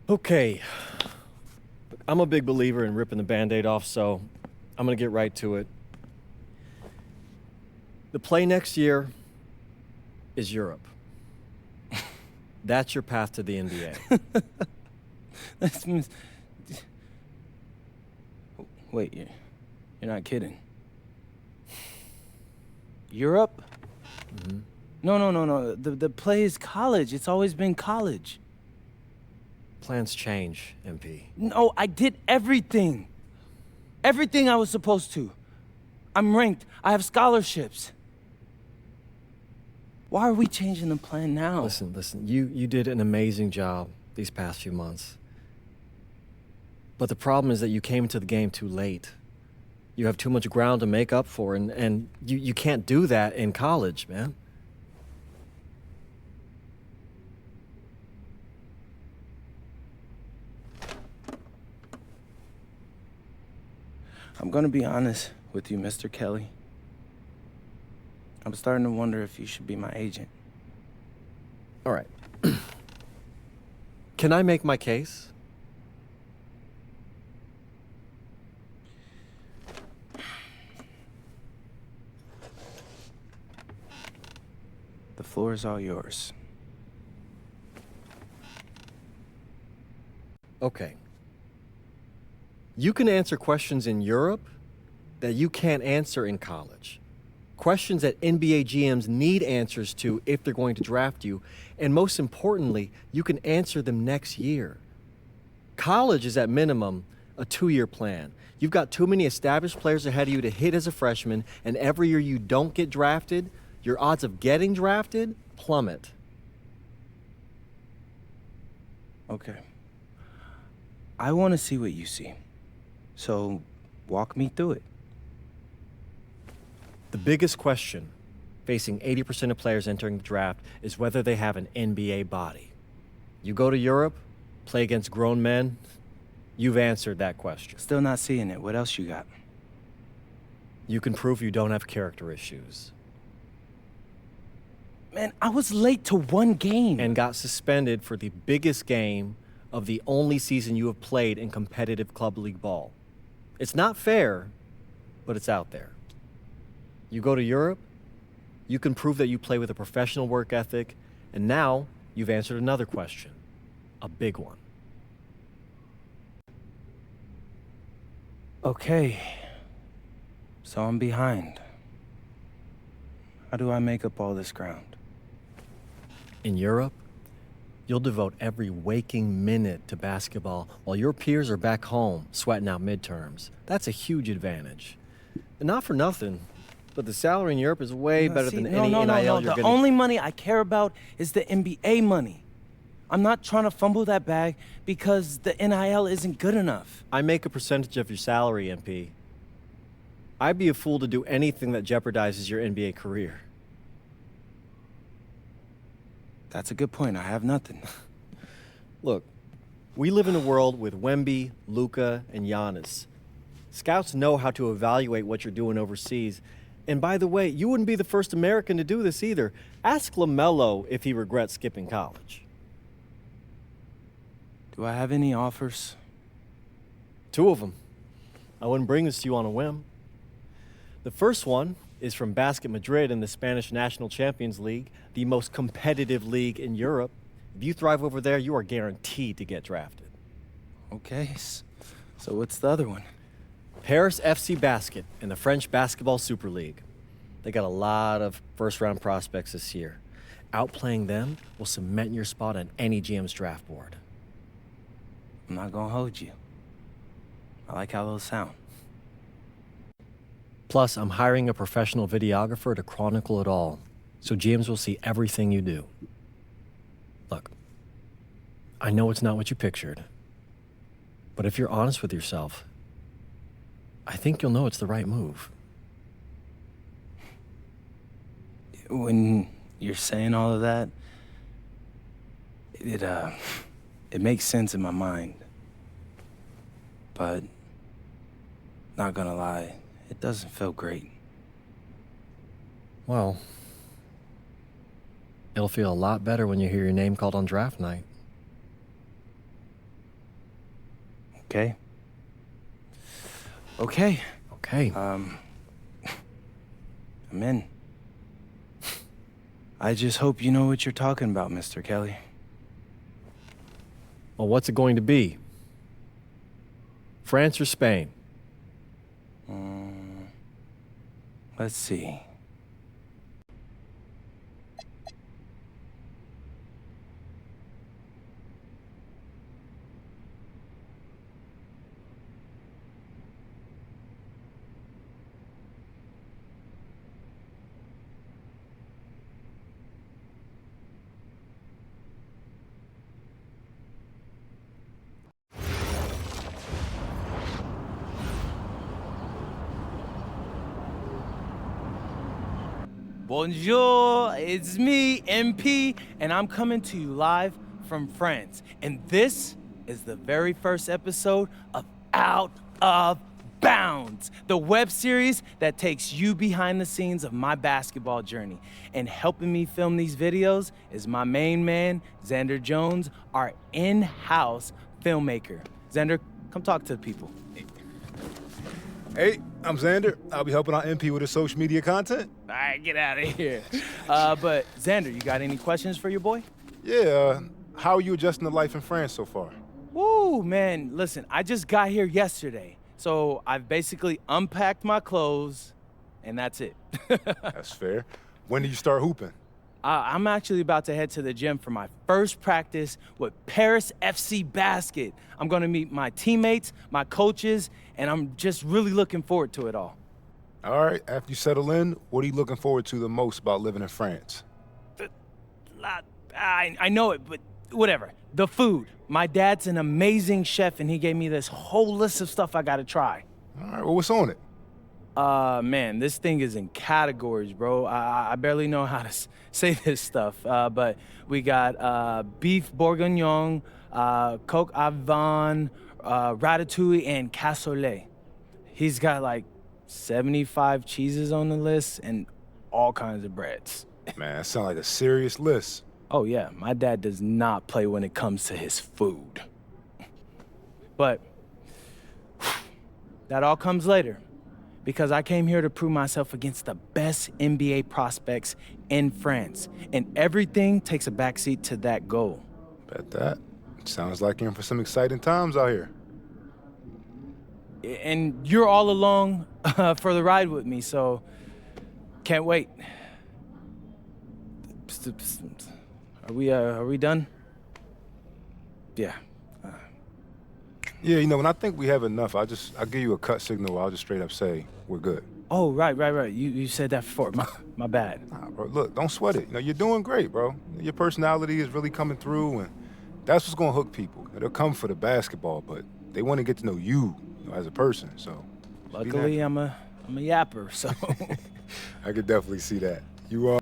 Okay, I'm a big believer in ripping the Band-Aid off, so I'm gonna get right to it. The play next year is Europe. That's your path to the NBA. That's Wait, you're not kidding. Europe? Mhm. No. The play is college. It's always been college. Plans change, MP. No, I did everything. Everything I was supposed to. I'm ranked. I have scholarships. Why are we changing the plan now? Listen, you did an amazing job these past few months. But the problem is that you came into the game too late. You have too much ground to make up for, and you can't do that in college, man. I'm gonna be honest with you, Mr. Kelly. I'm starting to wonder if you should be my agent. All right. Can I make my case? The floor is all yours. Okay. You can answer questions in Europe that you can't answer in college. Questions that NBA GMs need answers to if they're going to draft you. And most importantly, you can answer them next year. College is at minimum a 2-year plan. You've got too many established players ahead of you to hit as a freshman, and every year you don't get drafted, your odds of getting drafted plummet. Okay. I want to see what you see. So, walk me through it. The biggest question facing 80% of players entering the draft is whether they have an NBA body. You go to Europe, play against grown men, you've answered that question. Still not seeing it. What else you got? You can prove you don't have character issues. Man, I was late to one game. And got suspended for the biggest game of the only season you have played in competitive club league ball. It's not fair, but it's out there. You go to Europe, you can prove that you play with a professional work ethic, and now you've answered another question, a big one. Okay. So I'm behind. How do I make up all this ground? In Europe, you'll devote every waking minute to basketball while your peers are back home sweating out midterms. That's a huge advantage. And not for nothing, but the salary in Europe is way better than any NIL you're The gonna... only money I care about is the NBA money. I'm not trying to fumble that bag because the NIL isn't good enough. I make a percentage of your salary, MP. I'd be a fool to do anything that jeopardizes your NBA career. That's a good point. I have nothing. Look, we live in a world with Wemby, Luka, and Giannis. Scouts know how to evaluate what you're doing overseas. And by the way, you wouldn't be the first American to do this either. Ask LaMelo if he regrets skipping college. Do I have any offers? 2 of them. I wouldn't bring this to you on a whim. The first one is from Basket Madrid in the Spanish National Champions League, the most competitive league in Europe. If you thrive over there, you are guaranteed to get drafted. Okay, so what's the other one? Paris FC Basket in the French Basketball Super League. They got a lot of first-round prospects this year. Outplaying them will cement your spot on any GM's draft board. I'm not gonna hold you. I like how those sound. Plus, I'm hiring a professional videographer to chronicle it all, so GMs will see everything you do. Look, I know it's not what you pictured, but if you're honest with yourself, I think you'll know it's the right move. When you're saying all of that, it makes sense in my mind. But, not gonna lie, it doesn't feel great. Well, it'll feel a lot better when you hear your name called on draft night. Okay? Okay. Okay. I'm in. I just hope you know what you're talking about, Mr. Kelly. Well, what's it going to be? France or Spain? Let's see. Bonjour, it's me, MP, and I'm coming to you live from France. And this is the very first episode of Out of Bounds, the web series that takes you behind the scenes of my basketball journey. And helping me film these videos is my main man, Xander Jones, our in-house filmmaker. Xander, come talk to the people. Hey, I'm Xander. I'll be helping out MP with his social media content. All right, get out of here. But Xander, you got any questions for your boy? Yeah, how are you adjusting to life in France so far? Woo, man, listen, I just got here yesterday. So I've basically unpacked my clothes, and that's it. That's fair. When do you start hooping? I'm actually about to head to the gym for my first practice with Paris FC Basket. I'm gonna meet my teammates, my coaches, and I'm just really looking forward to it all. All right, after you settle in, what are you looking forward to the most about living in France? I know it, but whatever. The food. My dad's an amazing chef, and he gave me this whole list of stuff I gotta try. All right, well, what's on it? Man, this thing is in categories, bro. I barely know how to say this stuff, but we got beef bourguignon, coq au vin, ratatouille, and cassoulet. He's got like 75 cheeses on the list and all kinds of breads. Man, that sounds like a serious list. Oh yeah, my dad does not play when it comes to his food. But that all comes later, because I came here to prove myself against the best NBA prospects in France, and everything takes a backseat to that goal. Bet that. Sounds like you're in for some exciting times out here. And you're all along for the ride with me, so can't wait. Are we done? Yeah. Yeah, you know, when I think we have enough, I'll give you a cut signal. I'll just straight up say we're good. Oh, right. You said that before. My bad. Nah, bro, look, don't sweat it. You know, you're doing great, bro. Your personality is really coming through, and that's what's gonna hook people. They'll come for the basketball, but they want to get to know you, as a person. So, Luckily, I'm a yapper, so. I could definitely see that. You